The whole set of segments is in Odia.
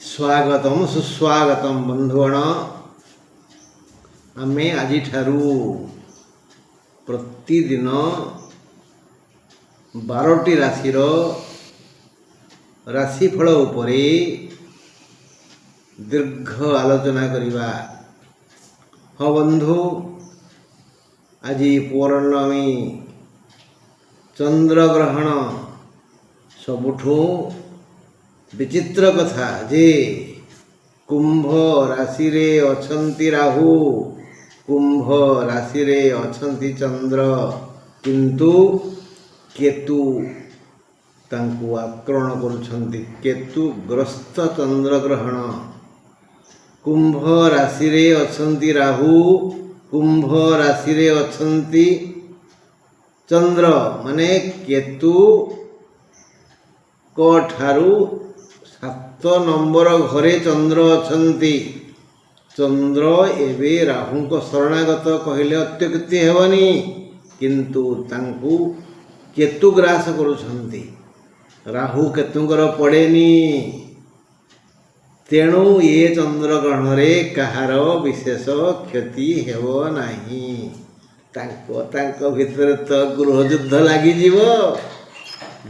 स्वागतम सुस्वागतम बंधुगण आमे आज प्रतिदिन 12टी राशि राशिफल उपरे दीर्घ आलोचना करिबा। हाँ बंधु, आज पौर्णमी चंद्रग्रहण सबुठू विचित्र कथा जे कुंभ राशि रे अछंती राहु, कुंभ राशि रे अछंती चंद्र, किंतु केतु तांको आक्रमण करुछंती। केतु ग्रस्त चंद्र ग्रहण। कुंभ राशि रे अछंती राहु, कुंभ राशि रे अछंती चंद्र माने केतु को ठारू 7 नंबर घरे चंद्र अछंती। चंद्र एवं राहु को शरणागत कहले अत्युक्ति हेबनी, किंतु तांकु केतु ग्रास करुछंती। राहु केतुंकर पड़ेनी, तेणु ये चंद्रग्रहण रे कहार विशेष क्षति हेब नाही। तांको भितर तो गृहयुद्ध लगी जीवो।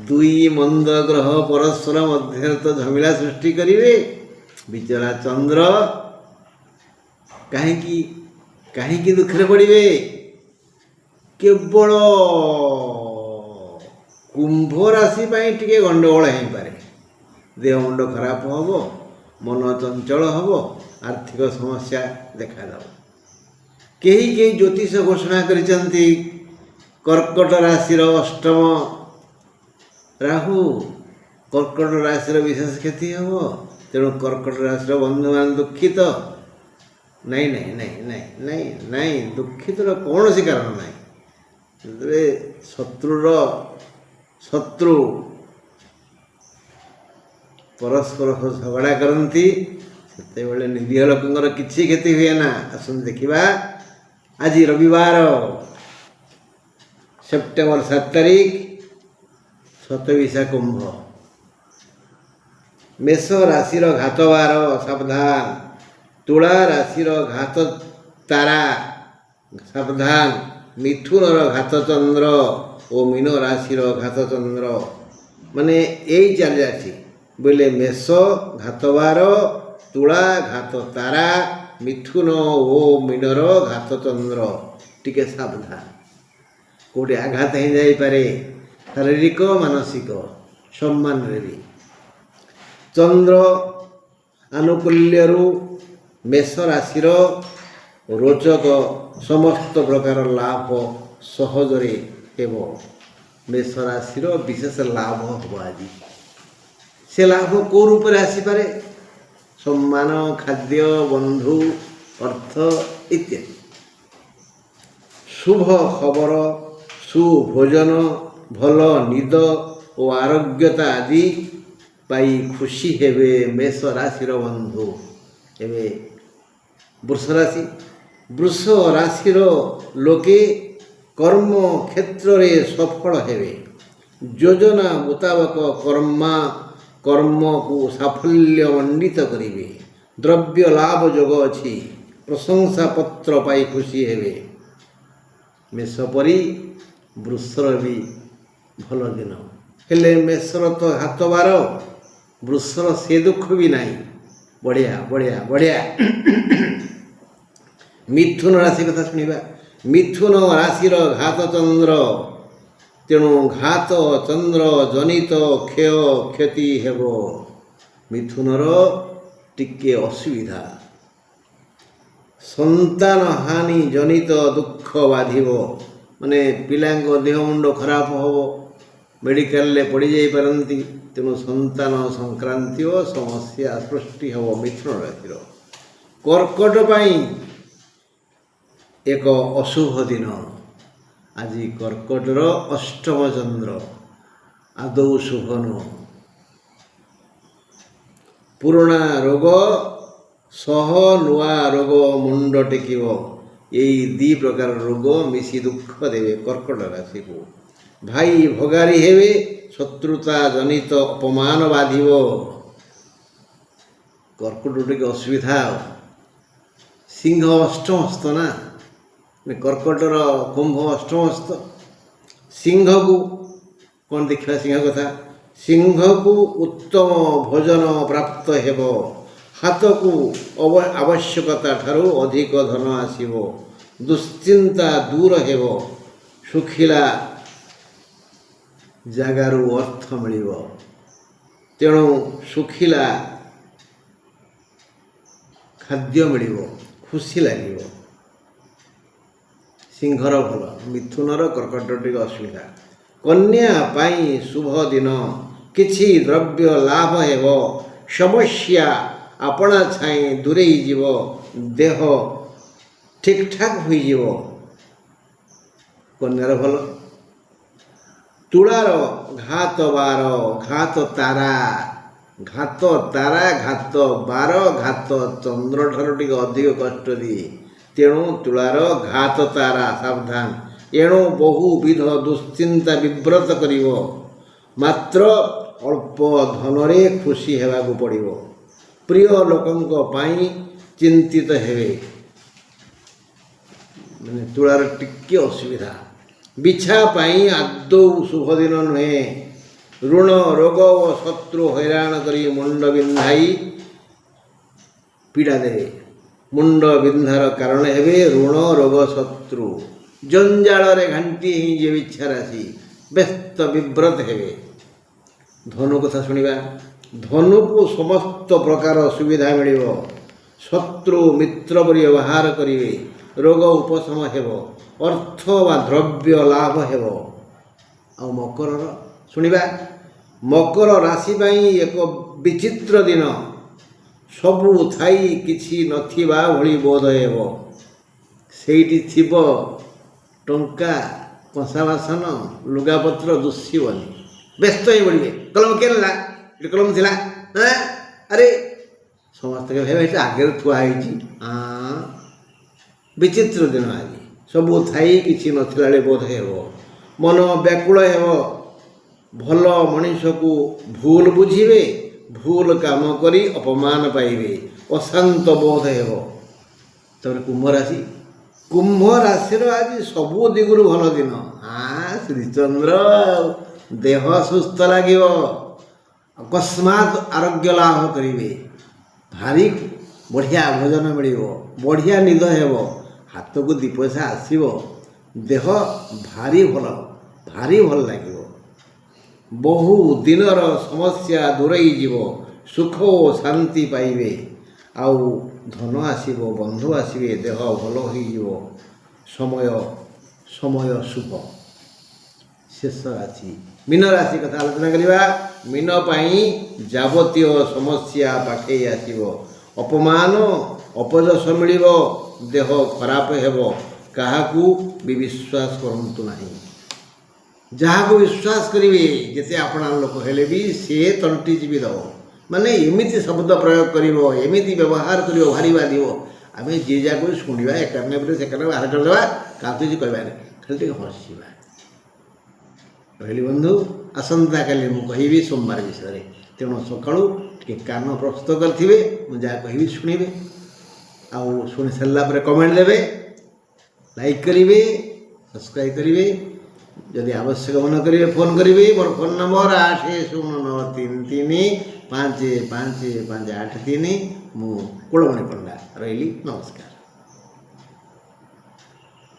दुई मंद ग्रह परस्पर मध्य तो झमेला सृष्टि करिवे। बिचरा चंद्र कहीं दुखरे पड़िवे। केवल कुंभ राशि पाई टिके गंडगोल हो पारे। देह मुंड खराब हबो, मन चंचल हबो, आर्थिक समस्या देखा जाओ। कई ज्योतिष घोषणा करिसंती कर्कट राशि अष्टम राहु, कर्कट राशि विशेष क्षति हम। तेणु कर्कट राशि बंधु मान दुखित नहीं नहीं नहीं नहीं नहीं नहीं दुखित कौन सी कारण नहीं। शत्रु परस्पर झगड़ा करती से निरीह लोकंर किसी क्षति हुए ना। आसन देखा आज रविवार सेप्टेम्बर 7 तारीख शतविशा कुंभ। मेष राशिर घातवार सावधान, तुला राशिर घात तारा सावधान, मिथुनर घात चंद्र और मीन राशिर घात चंद्र। माने यही चली जाती बोले मेष घातवार, तुला घात तारा, मिथुन और मीनर घात चंद्र। टिके सावधान, कोटे आघात हो जाए शारीरिक मानसिक सम्मान रे भी। चंद्र आनुकूल्य मेष राशिर रोचक समस्त प्रकार लाभ सहजरे हेब। मेष राशिर विशेष लाभ हम आज। से लाभ कौ रूप आसीपे? सम्मान, खाद्य, बंधु, अर्थ इत्यादि। शुभ खबर, सुभोजन, भल निद और आरोग्यता आदि पाई खुशी हेबे मेष राशिर बंधु। एवं वृष राशि, वृष राशिर लोके कर्म क्षेत्र रे सफल हेबे। योजना मुताबक कर्म को साफल्य मंडित करिवे। द्रव्य लाभ जोग अछि, प्रशंसा पत्र पाई खुशी हेबे। मेष परी वृषर भी भल दिन हेले मेषर तो हाथ बार, वृषर से दुख भी नहीं। बढ़िया बढ़िया बढ़िया। मिथुन राशि कथा शुणा। मिथुन राशिर घात चंद्र, तेणु घात चंद्र जनित क्षय क्षति हेब। मिथुनर टिके असुविधा, संतान हानि जनित दुख बाधिब। माने पिलांको देह मुंड खराब हम, मेडिकल पड़ जाती। तेणु संतान संक्रांति समस्या सृष्टि हम मिथुन राशि। कर्कट पाई एक अशुभ दिन आज। कर्कटर अष्टम चंद्र आदौ शुभ नुह। पुराणा रोग सह नुआ रोग मुंड टेकिब। यही 2 प्रकार रोग मिसी दुख देवे कर्कट राशि को। भाई भगारी हेवे, शत्रुता जनित अपमान बाधिब। କର୍କଟ ଟିକେ ଅସୁବିଧା ଆଉ। ସିଂହ ଅଷ୍ଟମସ୍ତ ନା, କର୍କଟର କୁମ୍ଭ ଅଷ୍ଟମସ୍ତ। ସିଂହକୁ କ'ଣ ଦେଖିବା? ସିଂହ କଥା, ସିଂହକୁ ଉତ୍ତମ ଭୋଜନ ପ୍ରାପ୍ତ ହେବ, ହାତକୁ ଆବଶ୍ୟକତା ଠାରୁ ଅଧିକ ଧନ ଆସିବ, ଦୁଶ୍ଚିନ୍ତା ଦୂର ହେବ, ଶୁଖିଲା ଜାଗାରୁ ଅର୍ଥ ମିଳିବ। ତେଣୁ ଶୁଖିଲା ଖାଦ୍ୟ ମିଳିବ, ଖୁସି ଲାଗିବ। ସିଂହର ଭଲ, ମିଥୁନର କର୍କଟ ଟିକେ ଅସୁବିଧା। କନ୍ୟା ପାଇଁ ଶୁଭ ଦିନ, କିଛି ଦ୍ରବ୍ୟ ଲାଭ ହେବ, ସମସ୍ୟା ଆପଣା ଛାଇଁ ଦୂରେଇ ଯିବ, ଦେହ ଠିକ୍ଠାକ୍ ହୋଇଯିବ। କନ୍ୟାର ଭଲ। ତୁଳାର ଘାତ ବାର, ଘାତ ତାରା, ଘାତ ତାରା, ଘାତ ବାର, ଘାତ ଚନ୍ଦ୍ରଠାରୁ ଟିକେ ଅଧିକ କଷ୍ଟ ଦିଏ। ତେଣୁ ତୁଳାର ଘାତ ତାରା ସାବଧାନ। ଏଣୁ ବହୁବିଧ ଦୁଶ୍ଚିନ୍ତା ବିବ୍ରତ କରିବ, ମାତ୍ର ଅଳ୍ପ ଧନରେ ଖୁସି ହେବାକୁ ପଡ଼ିବ। ପ୍ରିୟ ଲୋକଙ୍କ ପାଇଁ ଚିନ୍ତିତ ହେବେ, ତୁଳାର ଟିକେ ଅସୁବିଧା। ବିଛା ପାଇଁ ଆଦୌ ଶୁଭ ଦିନ ନୁହେଁ। ଋଣ ରୋଗ ଓ ଶତ୍ରୁ ହଇରାଣ କରି ମୁଣ୍ଡ ବିନ୍ଧାଇ ପୀଡ଼ା ଦେବେ। ମୁଣ୍ଡ ବିନ୍ଧାର କାରଣ ହେବେ ଋଣ ରୋଗ ଶତ୍ରୁ। ଜଞ୍ଜାଳରେ ଘାଣ୍ଟି ହେଇଯିବେ ବିଛା ରାଶି, ବ୍ୟସ୍ତ ବିବ୍ରତ ହେବେ। ଧନୁ କଥା ଶୁଣିବା। ଧନୁକୁ ସମସ୍ତ ପ୍ରକାର ସୁବିଧା ମିଳିବ, ଶତ୍ରୁ ମିତ୍ର ପରି ବ୍ୟବହାର କରିବେ, ରୋଗ ଉପଶମ ହେବ, ଅର୍ଥ ବା ଦ୍ରବ୍ୟ ଲାଭ ହେବ। ଆଉ ମକରର ଶୁଣିବା। ମକର ରାଶି ପାଇଁ ଏକ ବିଚିତ୍ର ଦିନ। ସବୁ ଥାଇ କିଛି ନଥିବା ଭଳି ବୋଧ ହେବ। ସେଇଠି ଥିବ ଟଙ୍କା, କଂସା ବାସନ, ଲୁଗାପତ୍ର ଦୁଷିବନି। ବ୍ୟସ୍ତ ହେଇ ପଡ଼ିବେ। କଲମ କିଏ ନେଲା? ଏଠି କଲମ ଥିଲା, ଆରେ ସମସ୍ତେ ଭାବେ ଏଠି ଆଗରେ ଥୁଆ ହେଇଛି। ବିଚିତ୍ର ଦିନ ଆଜି। ସବୁ ଥାଇ କିଛି ନଥିଲା ବେଳେ ବୋଧ ହେବ। ମନ ବ୍ୟାକୁଳ ହେବ। ଭଲ ମଣିଷକୁ ଭୁଲ ବୁଝିବେ, ଭୁଲ କାମ କରି ଅପମାନ ପାଇବେ, ଅଶାନ୍ତ ବୋଧ ହେବ। ତାପରେ କୁମ୍ଭ ରାଶି। କୁମ୍ଭ ରାଶିର ଆଜି ସବୁ ଦିଗରୁ ଭଲ ଦିନ। ଶ୍ରୀଚନ୍ଦ୍ର, ଦେହ ସୁସ୍ଥ ଲାଗିବ, ଅକସ୍ମାତ୍ ଆରୋଗ୍ୟ ଲାଭ କରିବେ, ଭାରି ବଢ଼ିଆ ଭୋଜନ ମିଳିବ, ବଢ଼ିଆ ନିଦ ହେବ, ହାତକୁ ଦୁଇ ପଇସା ଆସିବ, ଦେହ ଭାରି ଭଲ ଲାଗିବ। ବହୁ ଦିନର ସମସ୍ୟା ଦୂରେଇ ଯିବ, ସୁଖ ଓ ଶାନ୍ତି ପାଇବେ। ଆଉ ଧନ ଆସିବ, ବନ୍ଧୁ ଆସିବେ, ଦେହ ଭଲ ହୋଇଯିବ, ସମୟ ଶୁଭ। ଶେଷ ରାଶି ମୀନ ରାଶି କଥା ଆଲୋଚନା କରିବା। ମୀନ ପାଇଁ ଯାବତୀୟ ସମସ୍ୟା ପାଖେଇ ଆସିବ, ଅପମାନ ଅପଯଶ ମିଳିବ, ଦେହ ଖରାପ ହେବ। କାହାକୁ ବି ବିଶ୍ୱାସ କରନ୍ତୁ ନାହିଁ। ଯାହାକୁ ବିଶ୍ୱାସ କରିବେ, ଯେତେ ଆପଣା ଲୋକ ହେଲେ ବି ସେ ତଣ୍ଟି ଚିପି ଦେବ। ମାନେ ଏମିତି ଶବ୍ଦ ପ୍ରୟୋଗ କରିବ, ଏମିତି ବ୍ୟବହାର କରିବ, ଭାରି ବାଧିବ। ଆମେ ଯିଏ ଯାହାକୁ ଶୁଣିବା, ଏକାନେ ପରେ ସେକାନେ ବାହାର କରିଦେବା, କାହାକୁ କିଛି କହିବାନି, ଖାଲି ଟିକେ ହସିବା। ରହିଲି ବନ୍ଧୁ, ଆସନ୍ତାକାଲି ମୁଁ କହିବି ସୋମବାର ବିଷୟରେ। ତେଣୁ ସକାଳୁ ଟିକେ କାନ ପ୍ରସ୍ତୁତ କରିଥିବେ, ମୁଁ ଯାହା କହିବି ଶୁଣିବେ। ଆଉ ଶୁଣି ସାରିଲା ପରେ କମେଣ୍ଟ ଦେବେ, ଲାଇକ୍ କରିବେ, ସବସ୍କ୍ରାଇବ୍ କରିବେ। ଯଦି ଆବଶ୍ୟକ ମନେ କରିବେ ଫୋନ୍ କରିବେ। ମୋର ଫୋନ୍ ନମ୍ବର 8093355583। ମୁଁ କୁଳମଣି ପଣ୍ଡା। ରହିଲି, ନମସ୍କାର।